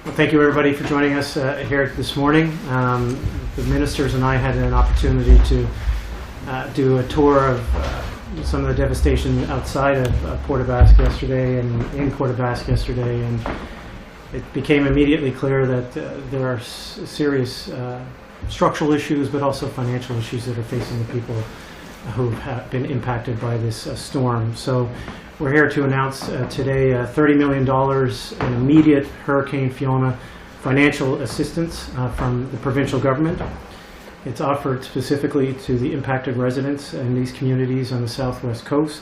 Well, thank you everybody for joining us here this morning. The ministers and I had an opportunity to do a tour of some of the devastation outside of Port Basques yesterday and in Port Basques yesterday, and it became immediately clear that there are serious structural issues, but also financial issues that are facing the people who have been impacted by this storm. So we're here to announce today $30 million in immediate Hurricane Fiona financial assistance from the provincial government. It's offered specifically to the impacted residents in these communities on the southwest coast.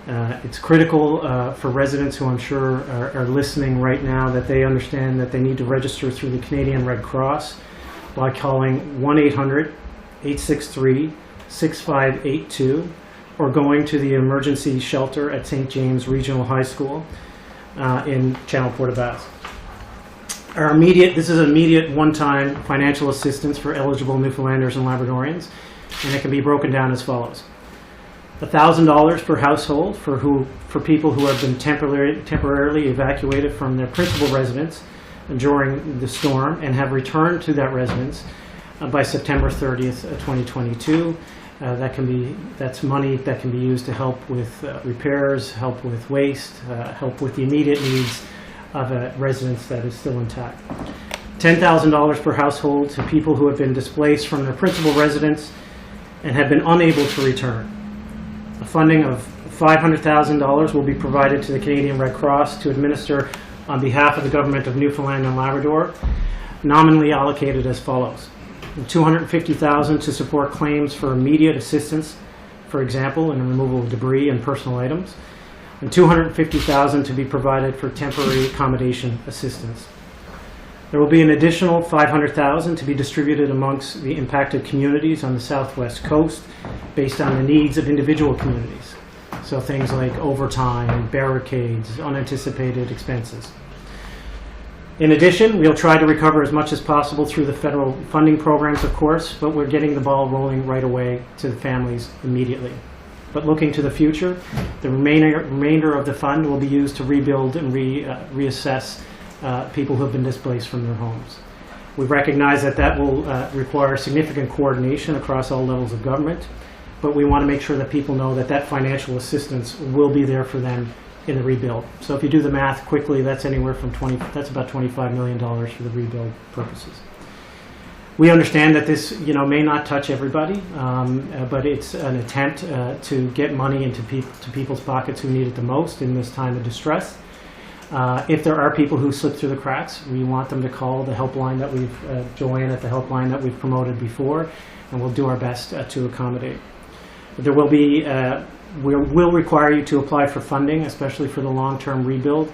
It's critical for residents who I'm sure are listening right now that they understand that they need to register through the Canadian Red Cross by calling 1-800-863-6582 or going to the emergency shelter at St. James Regional High School in Channel Port Basques. This is immediate one-time financial assistance for eligible Newfoundlanders and Labradorians, and it can be broken down as follows. $1,000 per household for people who have been temporarily evacuated from their principal residence during the storm and have returned to that residence by September 30th, 2022. That's money that can be used to help with repairs, help with waste, help with the immediate needs of a residence that is still intact. $10,000 per household to people who have been displaced from their principal residence and have been unable to return. A funding of $500,000 will be provided to the Canadian Red Cross to administer on behalf of the Government of Newfoundland and Labrador, nominally allocated as follows. $250,000 to support claims for immediate assistance, for example, in the removal of debris and personal items, and $250,000 to be provided for temporary accommodation assistance. There will be an additional $500,000 to be distributed amongst the impacted communities on the southwest coast based on the needs of individual communities. So things like overtime, barricades, unanticipated expenses. In addition, we'll try to recover as much as possible through the federal funding programs, of course, but we're getting the ball rolling right away to the families immediately. But looking to the future, the remainder of the fund will be used to rebuild and reassess people who have been displaced from their homes. We recognize that will require significant coordination across all levels of government, but we want to make sure that people know that financial assistance will be there for them in the rebuild. So if you do the math quickly, that's that's about $25 million for the rebuild purposes. We understand that this may not touch everybody, but it's an attempt to get money into people's pockets who need it the most in this time of distress. If there are people who slip through the cracks, we want them to call the helpline that Joanne at the helpline that we've promoted before, and we'll do our best to accommodate. There will be we'll require you to apply for funding, especially for the long-term rebuild,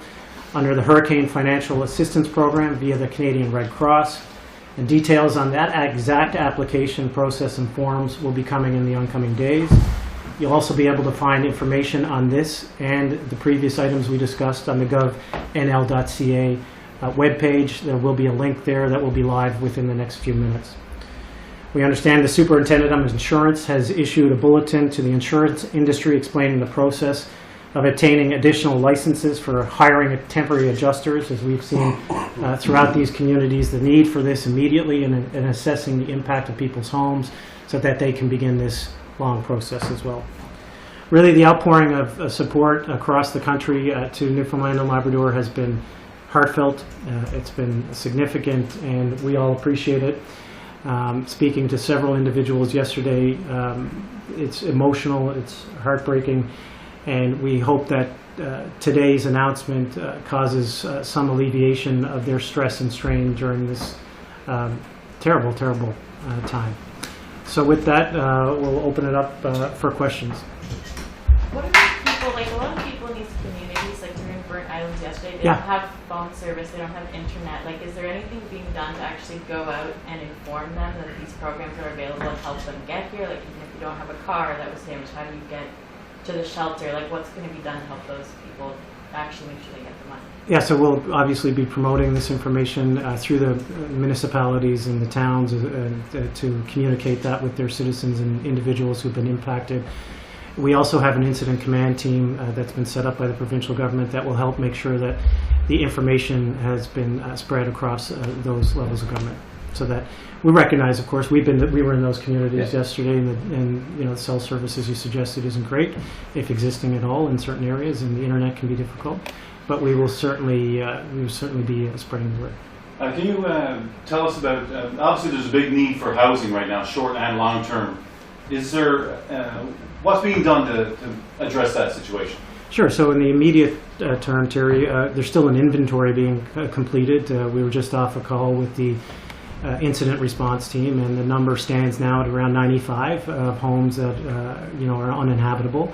under the Hurricane Financial Assistance Program via the Canadian Red Cross. And details on that exact application process and forms will be coming in the oncoming days. You'll also be able to find information on this and the previous items we discussed on the govnl.ca webpage. There will be a link there that will be live within the next few minutes. We understand the Superintendent of Insurance has issued a bulletin to the insurance industry explaining the process of obtaining additional licenses for hiring temporary adjusters, as we've seen throughout these communities, the need for this immediately and assessing the impact of people's homes so that they can begin this long process as well. Really, the outpouring of support across the country to Newfoundland and Labrador has been heartfelt. It's been significant, and we all appreciate it. Speaking to several individuals yesterday, it's emotional, it's heartbreaking, and we hope that today's announcement causes some alleviation of their stress and strain during this terrible, terrible time. So with that, we'll open it up for questions. What about people, like a lot of people in these communities, like during Burnt Islands yesterday, they don't have phone service, they don't have internet. Like, is there anything being done to actually go out and inform them that these programs are available and help them get here? Like, even if you don't have a car that was damaged, how do you get to the shelter? Like, what's going to be done to help those people actually make sure they get the money? Yeah, so we'll obviously be promoting this information through the municipalities and the towns to communicate that with their citizens and individuals who've been impacted. We also have an incident command team that's been set up by the provincial government that will help make sure that the information has been spread across those levels of government, so that we recognize, of course, we were in those communities yesterday, and the cell service, as you suggested, isn't great, if existing at all in certain areas, and the internet can be difficult. But we will certainly be spreading the word. Can you tell us about? Obviously, there's a big need for housing right now, short and long term. Is there what's being done to address that situation? Sure. So in the immediate term, Terry, there's still an inventory being completed. We were just off a call with the incident response team, and the number stands now at around 95 homes that are uninhabitable.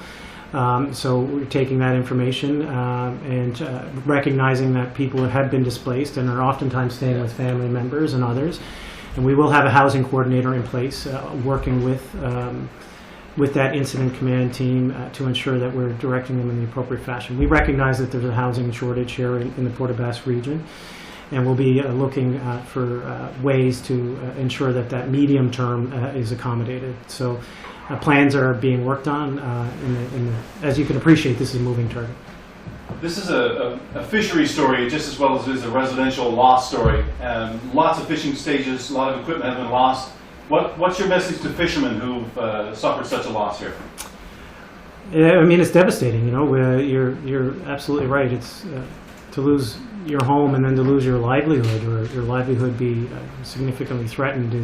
So we're taking that information and recognizing that people had been displaced and are oftentimes staying with family members and others. And we will have a housing coordinator in place working with that incident command team to ensure that we're directing them in the appropriate fashion. We recognize that there's a housing shortage here in the Port aux Basques region, and we'll be looking for ways to ensure that medium term is accommodated. So plans are being worked on. As you can appreciate, this is a moving target. This is a fishery story just as well as it is a residential loss story. Lots of fishing stages, a lot of equipment has been lost. What's your message to fishermen who've suffered such a loss here? I mean, it's devastating. You're absolutely right. It's to lose your home and then to lose your livelihood, or your livelihood be significantly threatened,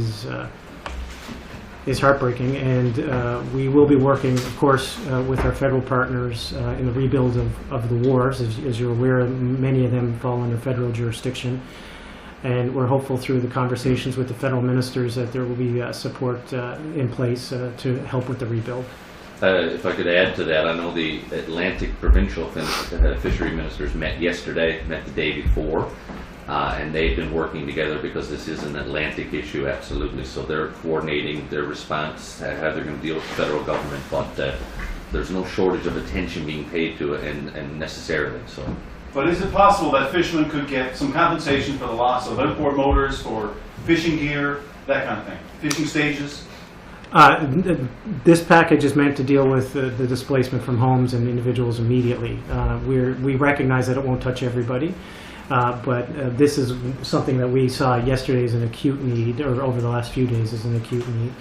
is heartbreaking. And we will be working, of course, with our federal partners in the rebuild of the wharves. As you're aware, many of them fall under federal jurisdiction. And we're hopeful through the conversations with the federal ministers that there will be support in place to help with the rebuild. If I could add to that, I know the Atlantic provincial fishery ministers met the day before, and they've been working together because this is an Atlantic issue, absolutely. So they're coordinating their response, how they're going to deal with the federal government, but there's no shortage of attention being paid to it, and necessarily so. But is it possible that fishermen could get some compensation for the loss of outboard motors, for fishing gear, that kind of thing? Fishing stages? This package is meant to deal with the displacement from homes and individuals immediately. We recognize that it won't touch everybody, but this is something that we saw yesterday as an acute need, or over the last few days as an acute need.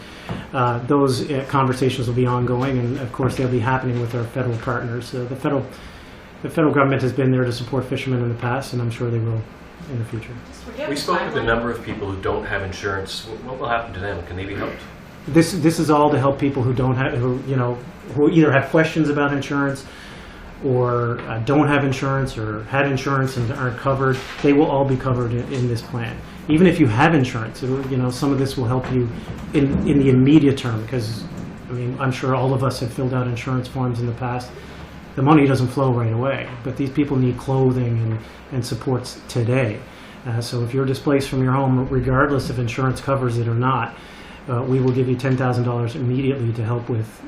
Those conversations will be ongoing, and of course they'll be happening with our federal partners. The federal government has been there to support fishermen in the past, and I'm sure they will in the future. We spoke with a number of people who don't have insurance. What will happen to them? Can they be helped? This is all to help people who don't have, who either have questions about insurance, or don't have insurance, or had insurance and aren't covered. They will all be covered in this plan. Even if you have insurance, some of this will help you in the immediate term, because I'm sure all of us have filled out insurance forms in the past. The money doesn't flow right away, but these people need clothing and supports today. So if you're displaced from your home, regardless if insurance covers it or not, we will give you $10,000 immediately to help with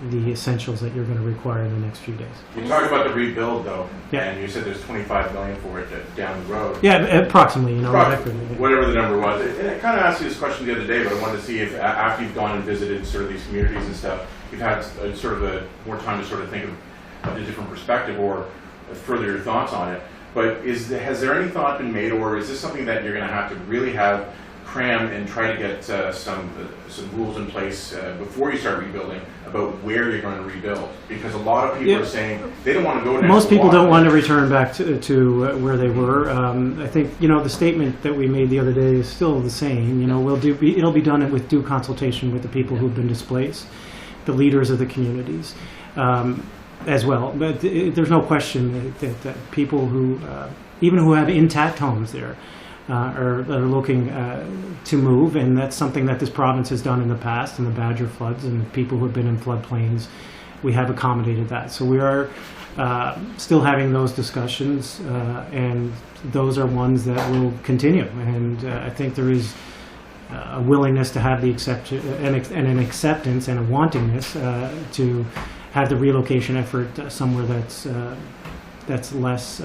the essentials that you're going to require in the next few days. You talked about the rebuild, though, yeah. And you said there's $25 million for it down the road. Yeah, approximately. Whatever the number was. And I kind of asked you this question the other day, but I wanted to see if after you've gone and visited sort of these communities and stuff, you've had sort of more time to sort of think of a different perspective or further your thoughts on it. But has there any thought been made, or is this something that you're going to have to really have cram and try to get some rules in place before you start rebuilding about where you're going to rebuild? Because a lot of people are saying they don't want to go down. Most people don't want to return back to where they were. I think the statement that we made the other day is still the same. It'll be done with due consultation with the people who've been displaced, the leaders of the communities. As well, but there's no question that people who, even who have intact homes there, are looking to move, and that's something that this province has done in the past, in the Badger floods, and people who have been in floodplains, we have accommodated that. So we are still having those discussions, and those are ones that will continue. And I think there is a willingness to have the acceptance and an acceptance and a wantingness to have the relocation effort somewhere that's less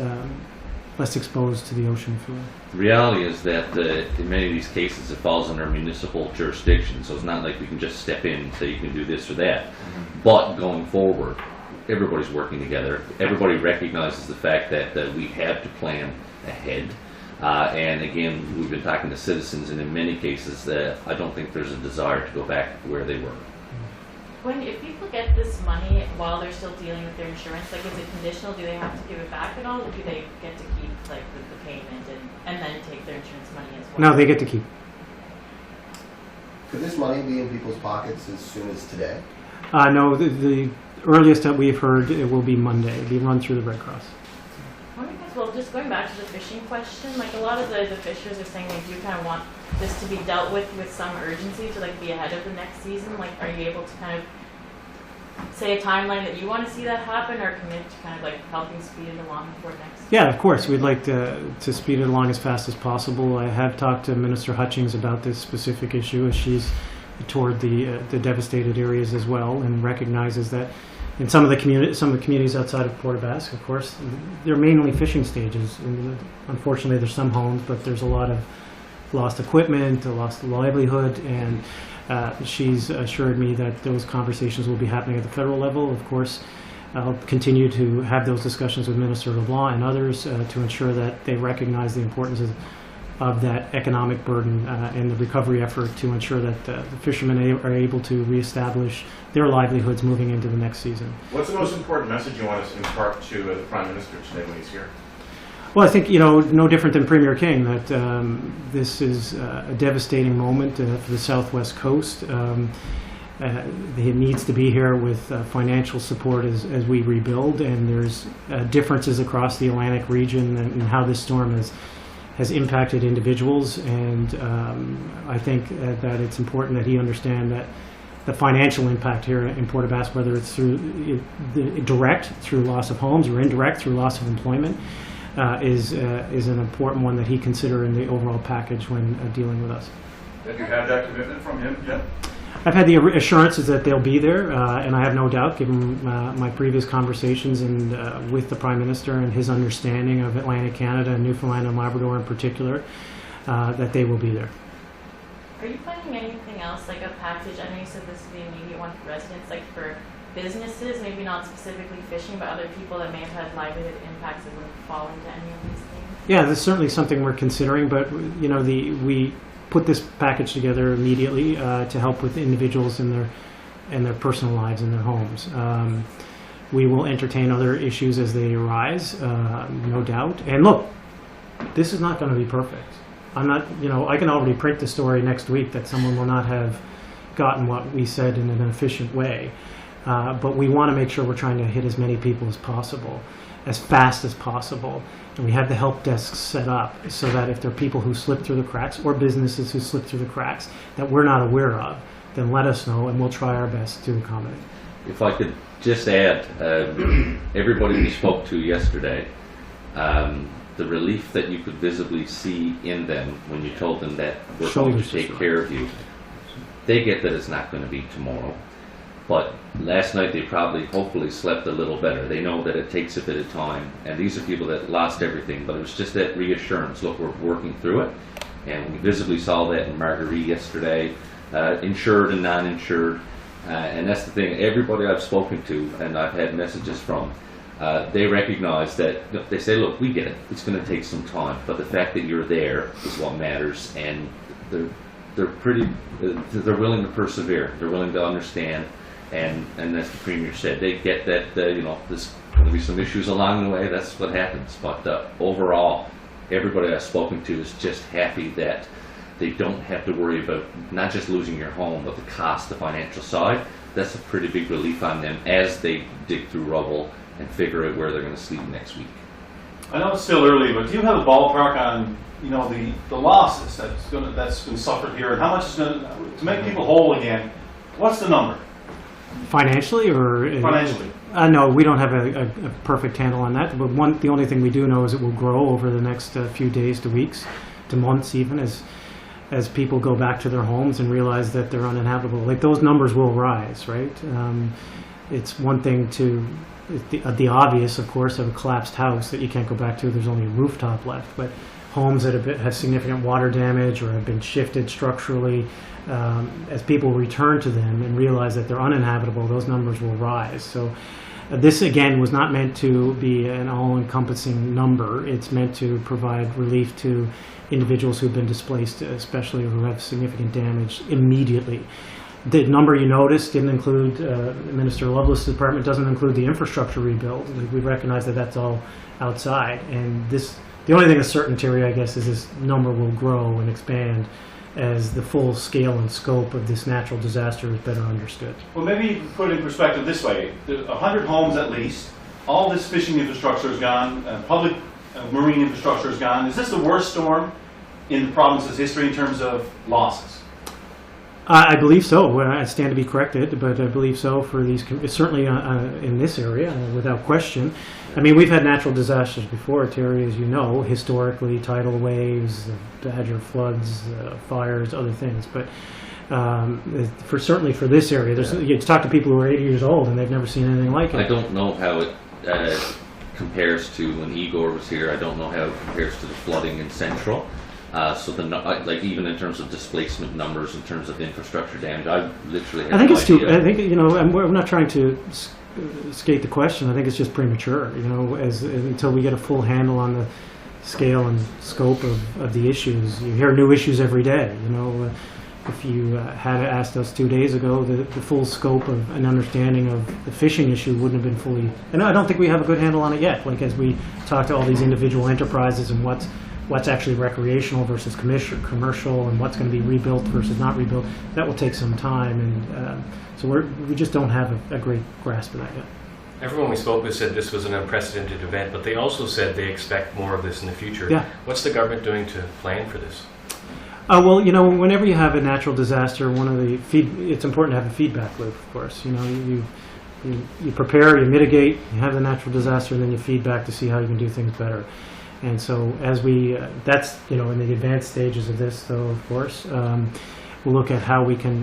exposed to the ocean flow. The reality is that in many of these cases it falls under municipal jurisdiction, so it's not like we can just step in and say you can do this or that. But going forward, everybody's working together. Everybody recognizes the fact that we have to plan ahead. And again, we've been talking to citizens, and in many cases, I don't think there's a desire to go back where they were. If people get this money while they're still dealing with their insurance, like is it conditional? Do they have to give it back at all, or do they get to keep like the payment and then take their insurance money as well? No, they get to keep. Could this money be in people's pockets as soon as today? No, the earliest that we've heard it will be Monday. It'll be run through the Red Cross. Well, just going back to the fishing question, like a lot of the fishers are saying they do kind of want this to be dealt with some urgency to like be ahead of the next season. Like, are you able to kind of say a timeline that you want to see that happen, or commit to kind of like helping speed it along before next? Yeah, of course. We'd like to speed it along as fast as possible. I have talked to Minister Hutchings about this specific issue as she's toured the devastated areas as well, and recognizes that in some of the communities outside of Port aux Basques, of course, they're mainly fishing stages. And unfortunately, there's some homes, but there's a lot of lost equipment, a lost livelihood, and she's assured me that those conversations will be happening at the federal level. Of course, I'll continue to have those discussions with Minister LeBlanc and others to ensure that they recognize the importance of that economic burden and the recovery effort to ensure that the fishermen are able to reestablish their livelihoods moving into the next season. What's the most important message you want us to impart to the Prime Minister today when he's here? Well, I think, no different than Premier King, that this is a devastating moment for the Southwest Coast. He needs to be here with financial support as we rebuild, and there's differences across the Atlantic region and how this storm has impacted individuals, and I think that it's important that he understand that the financial impact here in Port aux Basques, whether it's through direct through loss of homes or indirect through loss of employment, is an important one that he consider in the overall package when dealing with us. Have you had that commitment from him yet? I've had the assurances that they'll be there, and I have no doubt, given my previous conversations and with the Prime Minister and his understanding of Atlantic Canada and Newfoundland and Labrador in particular, that they will be there. Are you planning anything else, like a package? I know you said this is the immediate one for residents, like for businesses, maybe not specifically fishing, but other people that may have had livelihood impacts that wouldn't fall into any of these things? Yeah, that's certainly something we're considering, but we put this package together immediately to help with individuals in their personal lives in their homes. We will entertain other issues as they arise, no doubt. And look, this is not going to be perfect. I'm not, I can already print the story next week that someone will not have gotten what we said in an efficient way. But we want to make sure we're trying to hit as many people as possible, as fast as possible. And we have the help desks set up so that if there are people who slip through the cracks or businesses who slip through the cracks that we're not aware of, then let us know and we'll try our best to accommodate. If I could just add, everybody we spoke to yesterday, the relief that you could visibly see in them when you told them that we're going to take care of you, they get that it's not going to be tomorrow. But last night they probably, hopefully, slept a little better. They know that it takes a bit of time. And these are people that lost everything. But it was just that reassurance. Look, we're working through it. And we visibly saw that in Marguerite yesterday, insured and non-insured. And that's the thing. Everybody I've spoken to and I've had messages from, they recognize that, they say, look, we get it. It's going to take some time. But the fact that you're there is what matters. And they're willing to persevere. They're willing to understand. And as the Premier said, they get that, there's going to be some issues along the way. That's what happens. But overall, everybody I've spoken to is just happy that they don't have to worry about not just losing your home, but the cost, the financial side. That's a pretty big relief on them as they dig through rubble and figure out where they're going to sleep next week. I know it's still early, but do you have a ballpark on the losses that's been suffered here, and how much is going to make people whole again? What's the number? Financially or? Financially. No, we don't have a perfect handle on that. But the only thing we do know is it will grow over the next few days to weeks, to months even, as people go back to their homes and realize that they're uninhabitable. Like, those numbers will rise, right? It's one thing to the obvious, of course, of a collapsed house that you can't go back to. There's only a rooftop left, but homes that have significant water damage or have been shifted structurally. As people return to them and realize that they're uninhabitable, those numbers will rise. So This, again, was not meant to be an all-encompassing number. It's meant to provide relief to individuals who've been displaced, especially who have significant damage immediately. The number you noticed didn't include, Minister Loveless' department doesn't include the infrastructure rebuild. We recognize that that's all outside. And the only thing that's certain, Terry, I guess, is this number will grow and expand as the full scale and scope of this natural disaster is better understood. Well, maybe put it in perspective this way. There's 100 homes at least. All this fishing infrastructure is gone. Public marine infrastructure is gone. Is this the worst storm in the province's history in terms of losses? I believe so. I stand to be corrected, but I believe so for these, certainly in this area, without question. I mean, we've had natural disasters before, Terry, as you know, historically, tidal waves, Badger floods, fires, other things. But certainly for this area, you talk to people who are 80 years old and they've never seen anything like it. I don't know how it compares to when Igor was here. I don't know how it compares to the flooding in Central. So like even in terms of displacement numbers, in terms of infrastructure damage, I literally have I think no it's idea. I think, you know, I'm not trying to skate the question. I think it's just premature, you know, until we get a full handle on the scale and scope of the issues. You hear new issues every day, you know. If you had asked us 2 days ago, the full scope of an understanding of the fishing issue wouldn't have been fully, and I don't think we have a good handle on it yet. Like, as we talk to all these individual enterprises and what's actually recreational versus commercial, and what's going to be rebuilt versus not rebuilt, that will take some time, and so we just don't have a great grasp of that yet. Everyone we spoke with said this was an unprecedented event, but they also said they expect more of this in the future. Yeah. What's the government doing to plan for this? Well, you know, whenever you have a natural disaster, it's important to have a feedback loop, of course. You know, you prepare, you mitigate, you have the natural disaster, and then you feedback to see how you can do things better. And so as that's, you know, in the advanced stages of this, though, of course, we'll look at how we can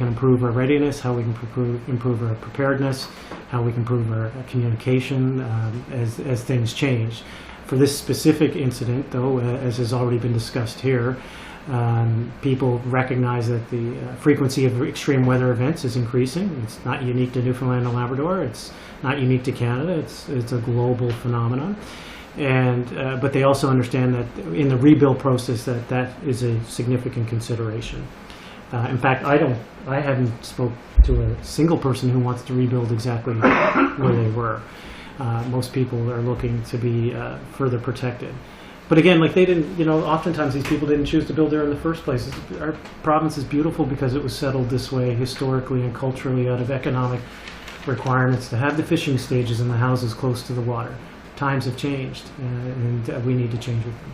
improve our readiness, how we can improve our preparedness, how we can improve our communication as things change. For this specific incident, though, as has already been discussed here, people recognize that the frequency of extreme weather events is increasing. It's not unique to Newfoundland and Labrador. It's not unique to Canada. It's a global phenomenon. But they also understand that in the rebuild process that is a significant consideration. In fact, I haven't spoke to a single person who wants to rebuild exactly where they were. Most people are looking to be further protected. But again, like, they didn't, you know, oftentimes these people didn't choose to build there in the first place. Our province is beautiful because it was settled this way historically and culturally out of economic requirements to have the fishing stages and the houses close to the water. Times have changed, and we need to change with them.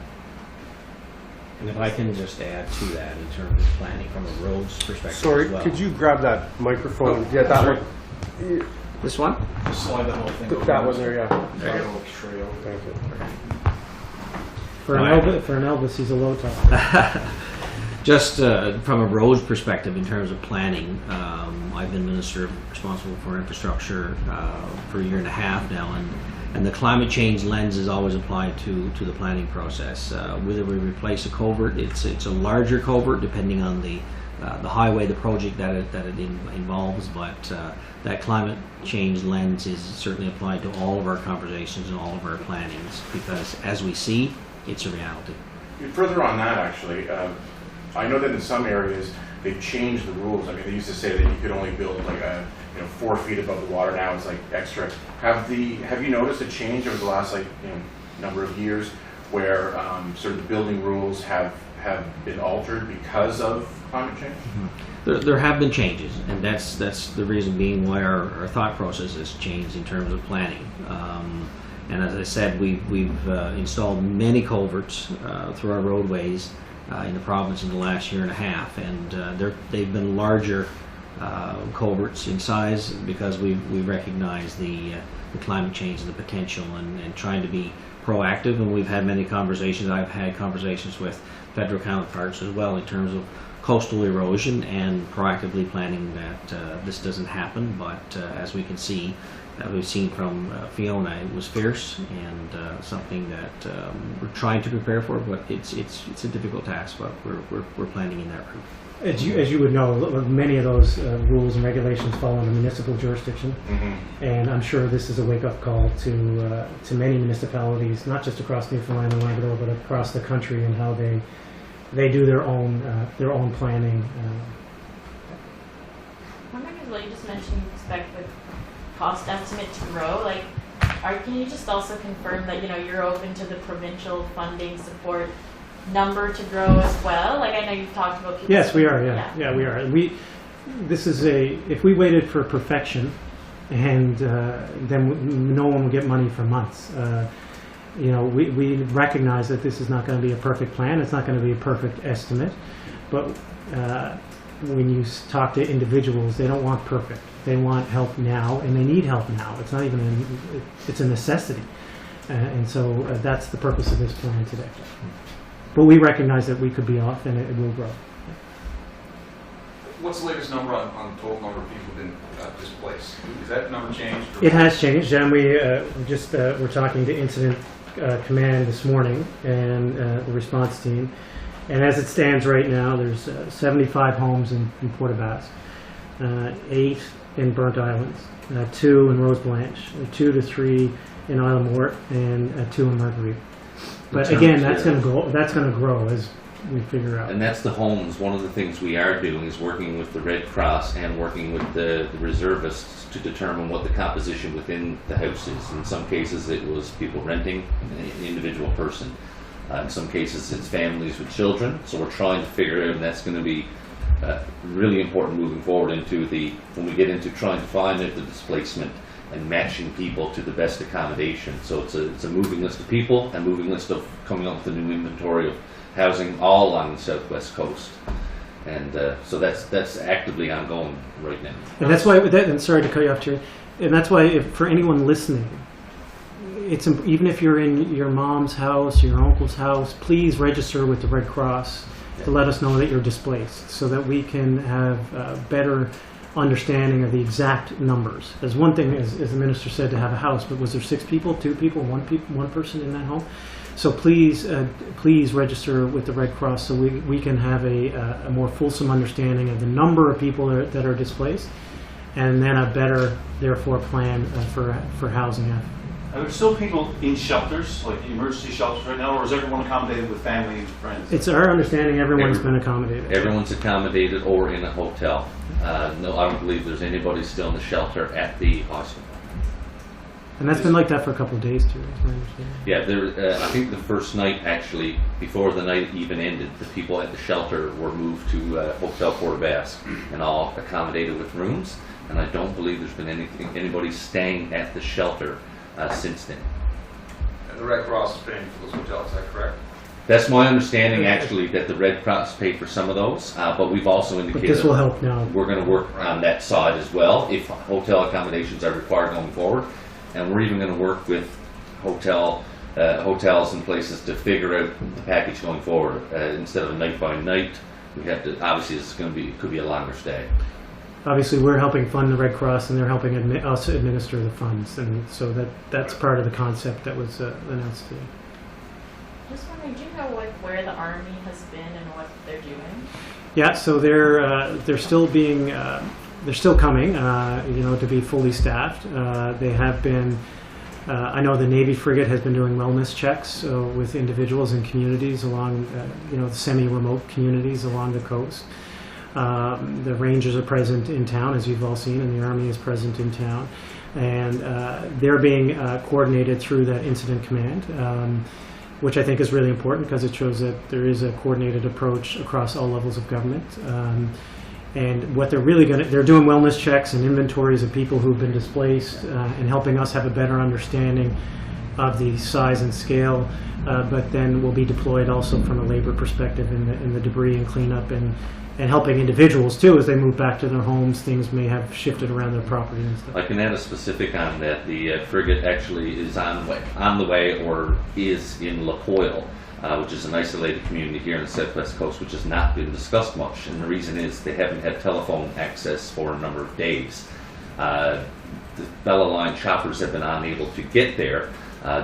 And if I can just add to that in terms of planning from a roads perspective Sorry, as well. could you grab that microphone? Oh, Yeah, that sorry. one. This one? Just slide the whole thing over. That one there, yeah. There you go. Thank you. For an Elvis, he's a low top. Just from a roads perspective in terms of planning, I've been minister responsible for infrastructure for a year and a half now, and the climate change lens is always applied to the planning process. Whether we replace a culvert, it's a larger culvert depending on the highway, the project that it involves, but that climate change lens is certainly applied to all of our conversations and all of our plannings, because as we see, it's a reality. Further on that, actually, I know that in some areas they've changed the rules. I mean, they used to say that you could only build like 4 feet above the water. Now it's like extra. Have you noticed a change over the last number of years where sort of the building rules have been altered because of climate change? Mm-hmm. There have been changes, and that's the reason being why our thought process has changed in terms of planning. And as I said, we've installed many culverts through our roadways in the province in the last year and a half, and they've been larger culverts in size because we recognize the climate change and the potential, and trying to be proactive. And we've had many conversations. I've had conversations with federal counterparts as well in terms of coastal erosion and proactively planning that this doesn't happen. But as we can see, we've seen from Fiona, it was fierce and something that we're trying to prepare for. But it's a difficult task, but we're planning in that route. As you would know, many of those rules and regulations fall under municipal jurisdiction, and I'm sure this is a wake-up call to many municipalities, not just across Newfoundland and Labrador, but across the country, and how they do their own planning. I'm wondering, as well, you just mentioned you expect the cost estimate to grow. Like, can you just also confirm that you're open to the provincial funding support number to grow as well? Like, I know you've talked about people. Yes, we are. Yeah, we are. This is if we waited for perfection, and then no one would get money for months. We recognize that this is not going to be a perfect plan. It's not going to be a perfect estimate. But when you talk to individuals, they don't want perfect. They want help now, and they need help now. It's not even it's a necessity. And so that's the purpose of this plan today. But we recognize that we could be off, and it will grow. What's the latest number on the total number of people who've been displaced? Has that number changed? It has changed, and we we're talking to Incident Command this morning and the response team. And as it stands right now, there's 75 homes in Port aux Basques, 8 in Burnt Islands, 2 in Rose Blanche, 2 to 3 in Isle Morte, and 2 in Marguerite. But again, that's going to grow as we figure out. And that's the homes. One of the things we are doing is working with the Red Cross and working with the reservists to determine what the composition within the house is. In some cases, it was people renting an individual person. In some cases, it's families with children. So we're trying to figure out, and that's going to be really important moving forward when we get into trying to find out the displacement and matching people to the best accommodation. So it's a moving list of people, and moving list of coming up with a new inventory of housing all along the southwest coast. And so that's actively ongoing right now. And that's why, and sorry to cut you off, Terry, and that's why for anyone listening, it's even if you're in your mom's house, your uncle's house, please register with the Red Cross to let us know that you're displaced, so that we can have better understanding of the exact numbers. As one thing, as the minister said, to have a house, but was there 6 people, 2 people, one person in that home? So please register with the Red Cross so we can have a more fulsome understanding of the number of people that are displaced, and then a better, therefore, plan for housing. Are there still people in shelters, like emergency shelters right now, or is everyone accommodated with family and friends? It's our understanding everyone's been accommodated. Everyone's accommodated or in a hotel. No, I don't believe there's anybody still in the shelter at the hospital. And that's been like that for a couple of days too, is my understanding. Yeah, I think the first night, actually, before the night even ended, the people at the shelter were moved to Hotel Port aux Basques and all accommodated with rooms. And I don't believe there's been anybody staying at the shelter since then. And the Red Cross is paying for those hotels, is that correct? That's my understanding, actually, that the Red Cross paid for some of those, but we've also indicated But this will help now. We're going to work on that side as well if hotel accommodations are required going forward. And we're even going to work with hotels and places to figure out the package going forward. Instead of a night by night, we have to, obviously it could be a longer stay. Obviously, we're helping fund the Red Cross, and they're helping us administer the funds, and so that's part of the concept that was announced today. Just wondering, do you know where the Army has been and what they're doing? Yeah, so they're still coming, to be fully staffed. They have been. I know the Navy frigate has been doing wellness checks with individuals and communities along, the semi-remote communities along the coast. The Rangers are present in town, as you've all seen, and the Army is present in town. And they're being coordinated through that incident command, which I think is really important because it shows that there is a coordinated approach across all levels of government. And what they're doing wellness checks and inventories of people who've been displaced and helping us have a better understanding of the size and scale, but then will be deployed also from a labor perspective in the debris and cleanup and helping individuals too as they move back to their homes. Things may have shifted around their property and stuff. I can add a specific on that. The frigate actually is on the way or is in La Poile which is an isolated community here in the southwest coast, which has not been discussed much. And the reason is they haven't had telephone access for a number of days. The Bella Line choppers have been unable to get there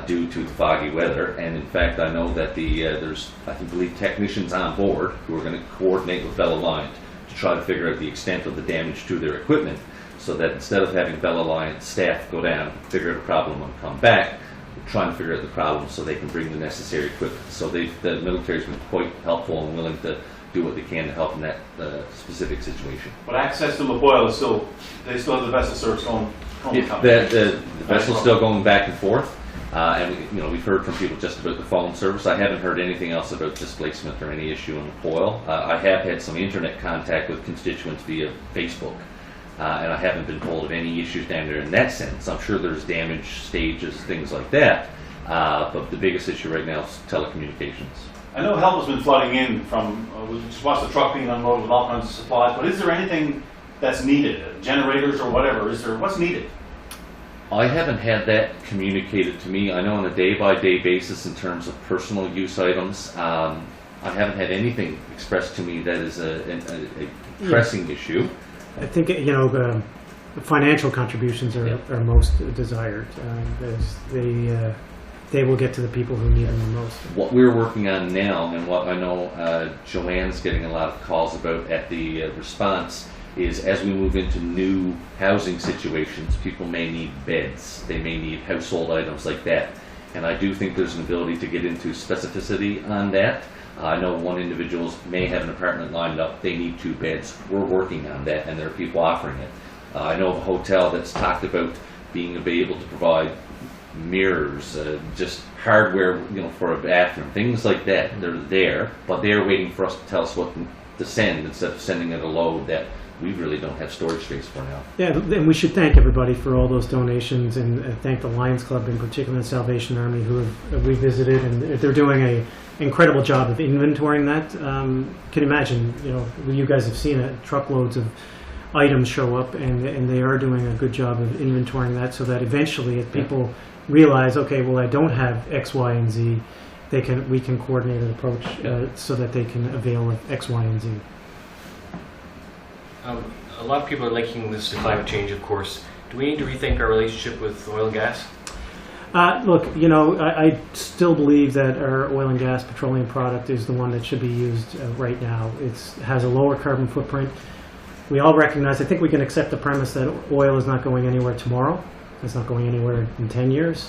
due to the foggy weather. And in fact, I know that there's, I believe, technicians on board who are going to coordinate with Bella Line to try to figure out the extent of the damage to their equipment, so that instead of having Bella Line staff go down, figure out the problem and come back, trying to figure out the problem so they can bring the necessary equipment. So the military's been quite helpful and willing to do what they can to help in that specific situation. But access to La Poile is still, they still have the vessel service going. The vessel's still going back and forth, and we've heard from people just about the phone service. I haven't heard anything else about displacement or any issue in La Poile. I have had some internet contact with constituents via Facebook. And I haven't been told of any issues down there in that sense. I'm sure there's damage stages, things like that, but the biggest issue right now is telecommunications. I know help has been flooding in from, we just watched the truck being unloaded with all kinds of supplies, but is there anything that's needed, generators or whatever? What's needed? I haven't had that communicated to me. I know on a day-by-day basis in terms of personal use items, I haven't had anything expressed to me that is a pressing issue. I think, the financial contributions are most desired. They will get to the people who need them the most. What we're working on now, and what I know Joanne's getting a lot of calls about at the response, is as we move into new housing situations, people may need beds, they may need household items like that. And I do think there's an ability to get into specificity on that. I know one individual may have an apartment lined up, they need 2 beds. We're working on that, and there are people offering it. I know of a hotel that's talked about being able to provide mirrors, just hardware, for a bathroom, things like that. They're there, but they're waiting for us to tell us what to send instead of sending it a load that we really don't have storage space for now. Yeah, and we should thank everybody for all those donations, and thank the Lions Club in particular, and Salvation Army, who we visited, and they're doing an incredible job of inventorying that. Can imagine, you guys have seen it, truckloads of items show up, and they are doing a good job of inventorying that, so that eventually, if people realize, okay, well, I don't have X, Y, and Z, we can coordinate an approach so that they can avail of X, Y, and Z. A lot of people are linking this to climate change, of course. Do we need to rethink our relationship with oil and gas? Look, I still believe that our oil and gas petroleum product is the one that should be used right now. It has a lower carbon footprint. We all recognize, I think we can accept the premise that oil is not going anywhere tomorrow. It's not going anywhere in 10 years.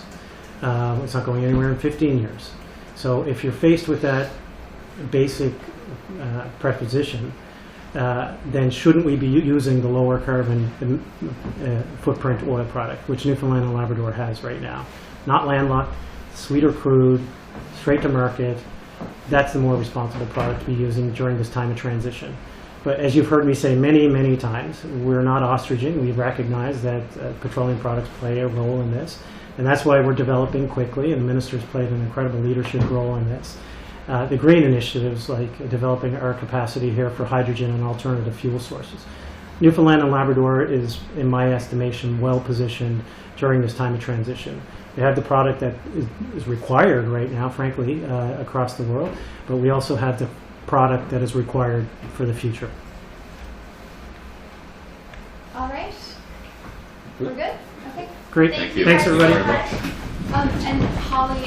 It's not going anywhere in 15 years. So if you're faced with that basic preposition, then shouldn't we be using the lower carbon footprint oil product, which Newfoundland and Labrador has right now? Not landlocked, sweeter crude, straight to market. That's the more responsible product to be using during this time of transition. But as you've heard me say many, many times, we're not ostriching. We recognize that petroleum products play a role in this. And that's why we're developing quickly, and the minister's played an incredible leadership role in this. The green initiatives, like developing our capacity here for hydrogen and alternative fuel sources. Newfoundland and Labrador is, in my estimation, well positioned during this time of transition. We have the product that is required right now, frankly, across the world, but we also have the product that is required for the future. All right. We're good? Okay. Great. Thank you Thanks, guys everybody. so much. And Holly,